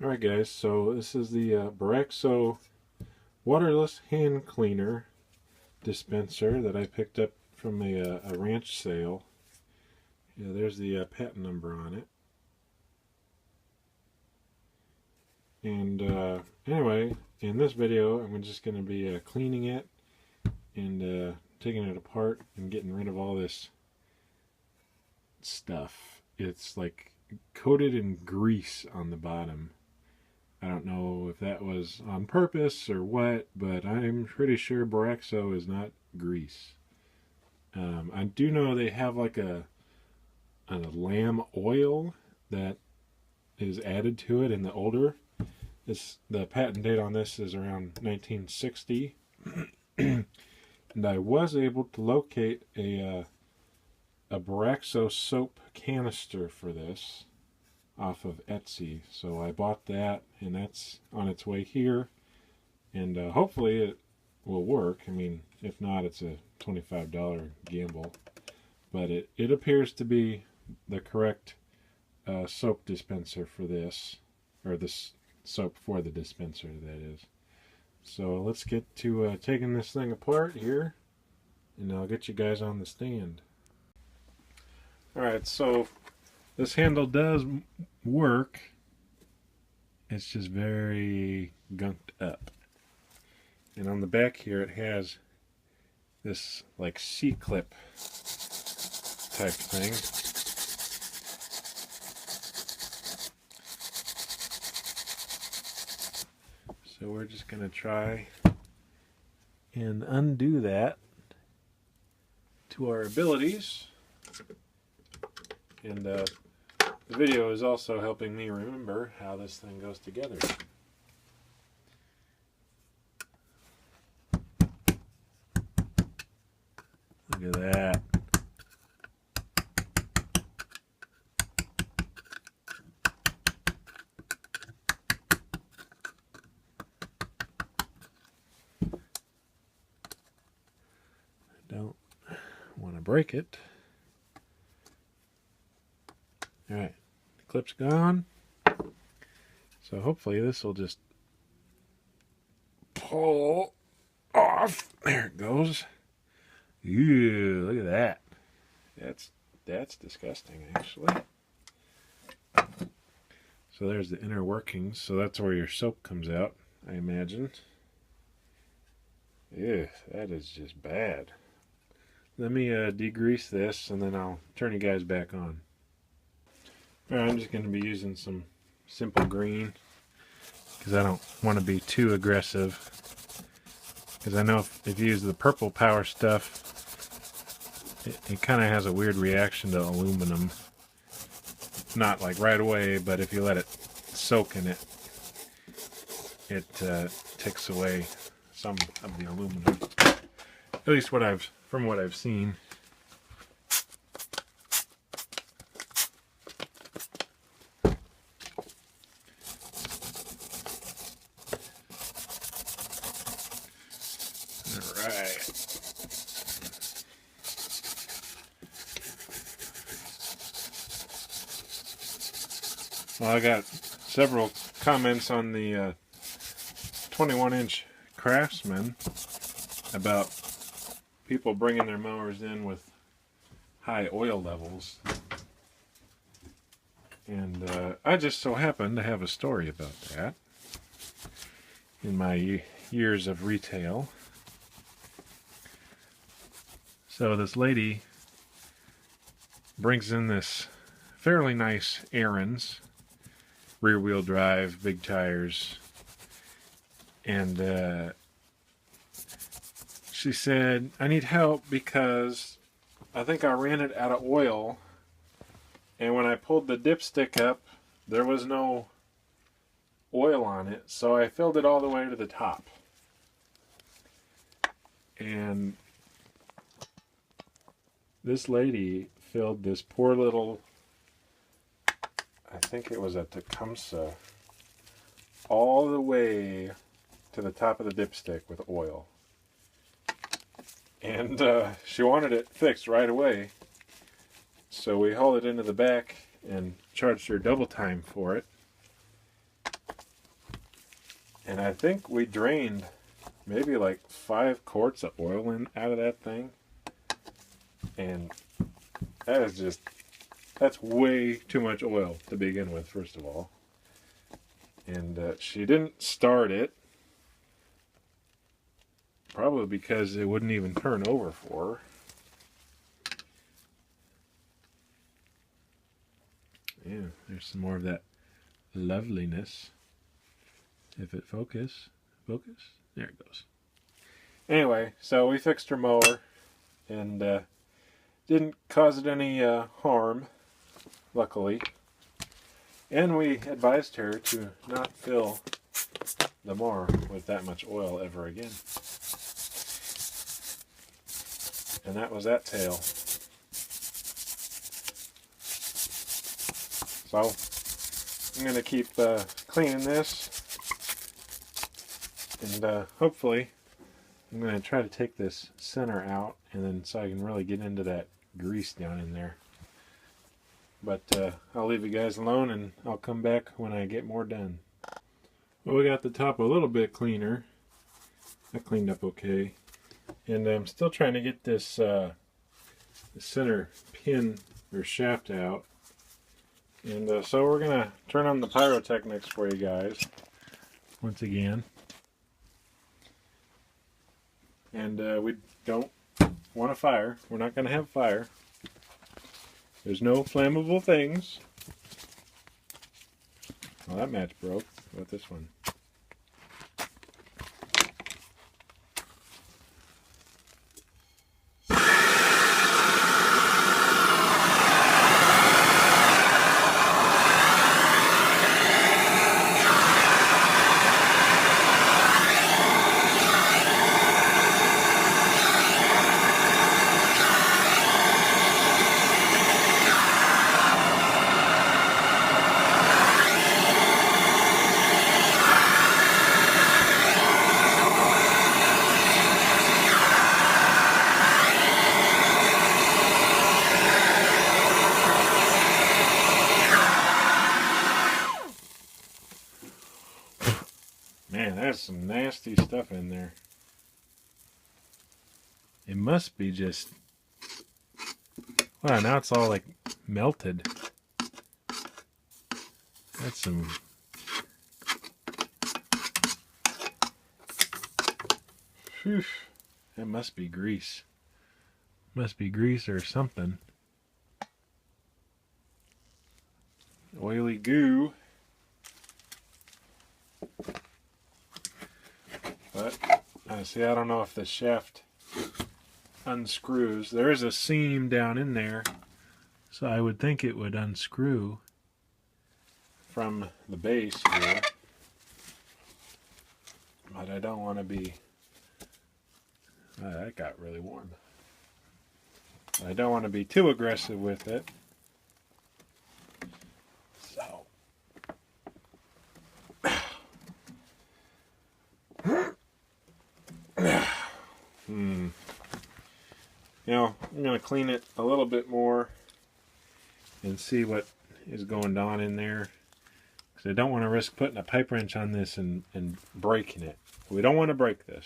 Alright guys, so this is the Boraxo waterless hand cleaner dispenser that I picked up from a ranch sale. Yeah, there's the patent number on it. And anyway, in this video I'm just going to be cleaning it and taking it apart and getting rid of all this stuff. It's like coated in grease on the bottom. I don't know if that was on purpose or what, but I'm pretty sure Boraxo is not grease. I do know they have like a lamb oil that is added to it in the older. The patent date on this is around 1960. And I was able to locate a Boraxo soap canister for this off of Etsy, so I bought that, and that's on its way here, and hopefully it will work. I mean, if not, it's a $25 gamble, but it appears to be the correct soap dispenser for this, or this soap for the dispenser, that is. So let's get to taking this thing apart here, and I'll get you guys on the stand. Alright, so this handle does work. It's just very gunked up. And on the back here it has this like C-clip type thing. So we're just going to try and undo that to our abilities. And the video is also helping me remember how this thing goes together. Look at that. I don't want to break it. Alright, the clip's gone. So hopefully this will just pull off. There it goes. Ew, look at that. That's disgusting, actually. So there's the inner workings. So that's where your soap comes out, I imagine. Ew, that is just bad. Let me degrease this and then I'll turn you guys back on. Alright, I'm just going to be using some simple green because I don't want to be too aggressive. Because I know if you use the purple power stuff, it kind of has a weird reaction to aluminum. Not like right away, but if you let it soak in it, it takes away some of the aluminum. At least from what I've seen. Alright. Well, I got several comments on the 21-inch Craftsman about people bringing their mowers in with high oil levels. And I just so happen to have a story about that in my years of retail. So this lady brings in this fairly nice Aaron's, rear-wheel drive, big tires, and she said, I need help because I think I ran it out of oil, and when I pulled the dipstick up, there was no oil on it, so I filled it all the way to the top. And this lady filled this poor little, I think it was a Tecumseh, all the way to the top of the dipstick with oil. And she wanted it fixed right away. So we hauled it into the back and charged her double time for it. And I think we drained maybe like 5 quarts of oil out of that thing. And that's way too much oil to begin with, first of all. And she didn't start it. Probably because it wouldn't even turn over for her. Yeah, there's some more of that loveliness. If it focus. There it goes. Anyway, so we fixed her mower and didn't cause it any harm, luckily. And we advised her to not fill the mower with that much oil ever again. And that was that tale. So I'm going to keep cleaning this, and hopefully I'm going to try to take this center out, and then so I can really get into that grease down in there. But I'll leave you guys alone, and I'll come back when I get more done. Well, we got the top a little bit cleaner. That cleaned up okay. And I'm still trying to get this center pin or shaft out. And so we're going to turn on the pyrotechnics for you guys once again. And we don't want a fire. We're not going to have fire. There's no flammable things. Well, that match broke. What about this one? Man, there's some nasty stuff in there. It must be just... Wow, now it's all like melted. That's some... Whew. That must be grease. Must be grease or something. Oily goo. But, see, I don't know if the shaft unscrews. There is a seam down in there, so I would think it would unscrew from the base here. But I don't want to be... that got really warm. I don't want to be too aggressive with it. So... You know, I'm going to clean it a little bit more and see what is going on in there. Because I don't want to risk putting a pipe wrench on this and breaking it. We don't want to break this.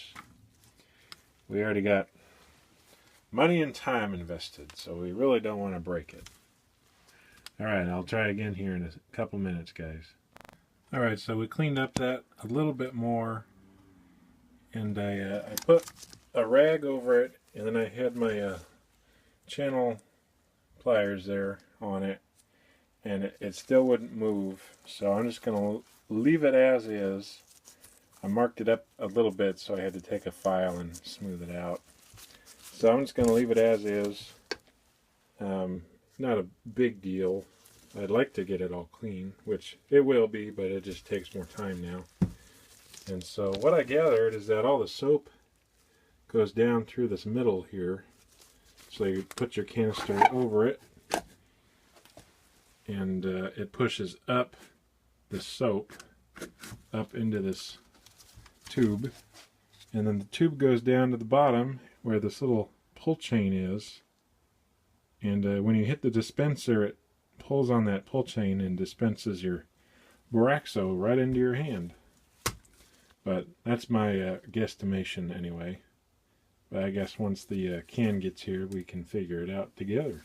We already got money and time invested, so we really don't want to break it. Alright, I'll try again here in a couple minutes, guys. Alright, so we cleaned up that a little bit more. And I put a rag over it, and then I had my channel pliers there on it, and it still wouldn't move. So I'm just going to leave it as is. I marked it up a little bit, so I had to take a file and smooth it out. So I'm just going to leave it as is. Not a big deal. I'd like to get it all clean, which it will be, but it just takes more time now. And so what I gathered is that all the soap goes down through this middle here. So you put your canister over it, and it pushes up the soap up into this tube. And then the tube goes down to the bottom where this little pull chain is. And when you hit the dispenser, it pulls on that pull chain and dispenses your Boraxo right into your hand. But that's my guesstimation anyway. But I guess once the can gets here, we can figure it out together.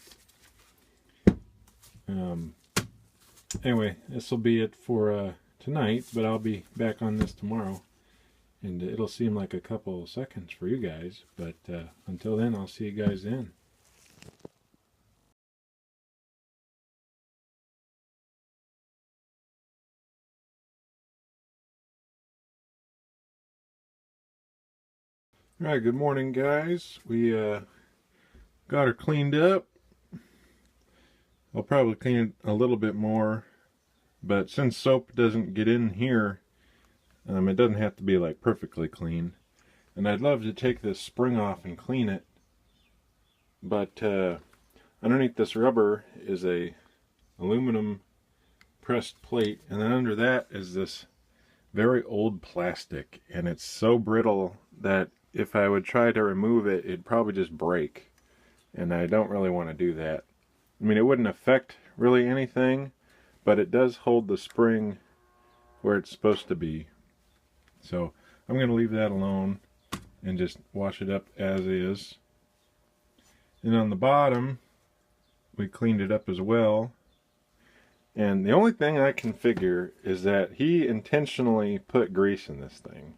Anyway, this will be it for tonight, but I'll be back on this tomorrow. And it'll seem like a couple seconds for you guys, but until then, I'll see you guys then. All right, good morning, guys. We got her cleaned up. I'll probably clean it a little bit more, but since soap doesn't get in here, it doesn't have to be like perfectly clean. And I'd love to take this spring off and clean it, but underneath this rubber is a aluminum pressed plate, and then under that is this very old plastic, and it's so brittle that if I would try to remove it, it'd probably just break, and I don't really want to do that. I mean, it wouldn't affect really anything, but it does hold the spring where it's supposed to be. So I'm going to leave that alone and just wash it up as is. And on the bottom, we cleaned it up as well. And the only thing I can figure is that he intentionally put grease in this thing.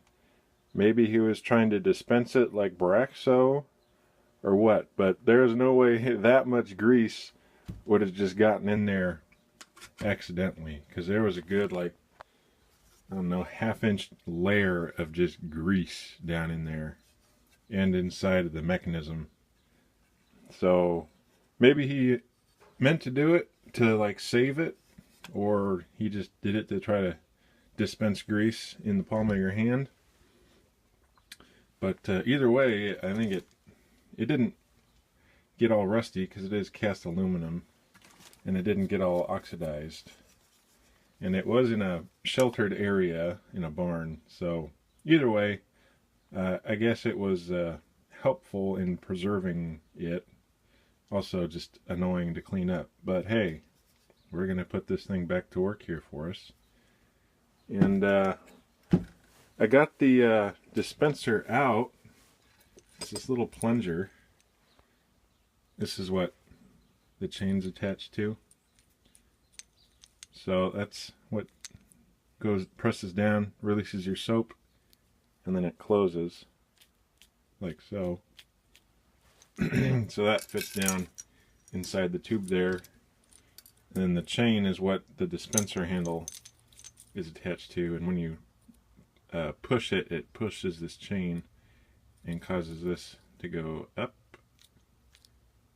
Maybe he was trying to dispense it like Boraxo or what, but there's no way that much grease would have just gotten in there accidentally, because there was a good, like, I don't know, half-inch layer of just grease down in there and inside of the mechanism. So maybe he meant to do it to like save it, or he just did it to try to dispense grease in the palm of your hand. But either way, I think it didn't get all rusty because it is cast aluminum, and it didn't get all oxidized. And it was in a sheltered area in a barn, so either way, I guess it was helpful in preserving it. Also just annoying to clean up, but hey, we're gonna put this thing back to work here for us. And I got the dispenser out. It's this little plunger. This is what the chain's attached to. So that's what presses down, releases your soap, and then it closes like so. So that fits down inside the tube there. And then the chain is what the dispenser handle is attached to, and when you push it, it pushes this chain and causes this to go up.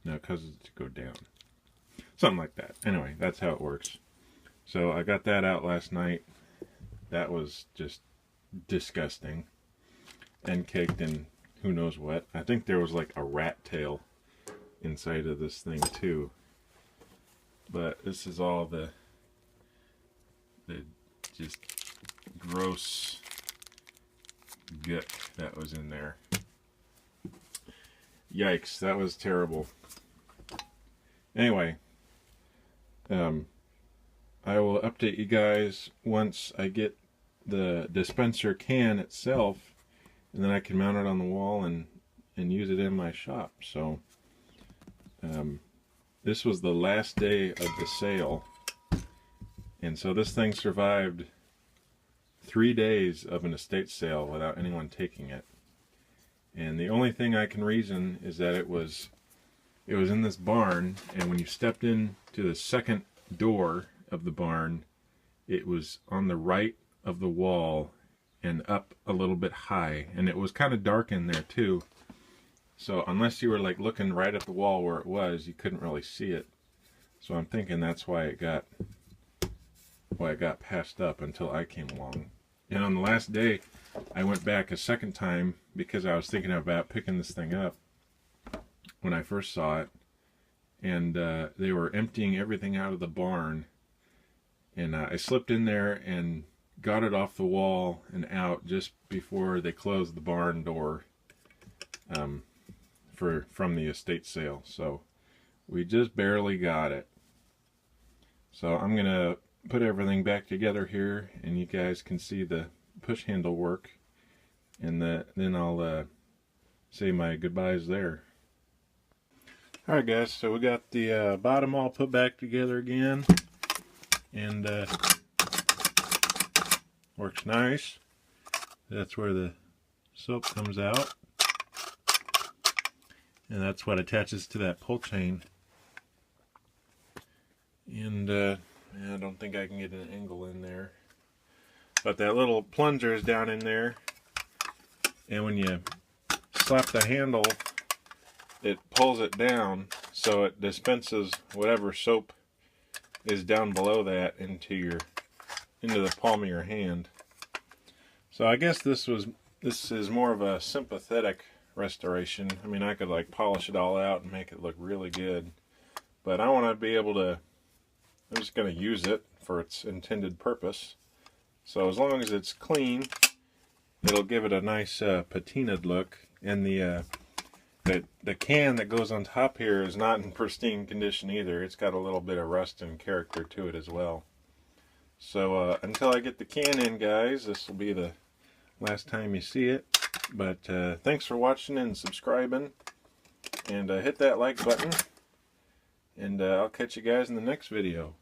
No, it causes it to go down. Something like that. Anyway, that's how it works. So I got that out last night. That was just disgusting and caked in who knows what. I think there was like a rat tail inside of this thing too. But this is all the just gross gut that was in there. Yikes, that was terrible. Anyway, I will update you guys once I get the dispenser can itself, and then I can mount it on the wall and use it in my shop. So this was the last day of the sale, and so this thing survived 3 days of an estate sale without anyone taking it. And the only thing I can reason is that it was in this barn, and when you stepped in to the second door of the barn, it was on the right of the wall and up a little bit high, and it was kind of dark in there too. So unless you were like looking right at the wall where it was, you couldn't really see it. So I'm thinking that's why it got passed up until I came along. And on the last day, I went back a second time because I was thinking about picking this thing up when I first saw it, and they were emptying everything out of the barn, and I slipped in there and got it off the wall and out just before they closed the barn door from the estate sale. So we just barely got it. So I'm gonna put everything back together here, and you guys can see the push handle work, and then I'll say my goodbyes there. Alright guys, so we got the bottom all put back together again, and works nice. That's where the soap comes out, and that's what attaches to that pull chain. And I don't think I can get an angle in there, but that little plunger is down in there, and when you slap the handle, it pulls it down so it dispenses whatever soap is down below that into the palm of your hand. So I guess this is more of a sympathetic restoration. I mean, I could like polish it all out and make it look really good, but I want to be able to, I'm just going to use it for its intended purpose. So as long as it's clean, it'll give it a nice patinaed look. And the can that goes on top here is not in pristine condition either. It's got a little bit of rust and character to it as well. So until I get the can in, guys, this will be the last time you see it. But thanks for watching and subscribing, and hit that like button, and I'll catch you guys in the next video.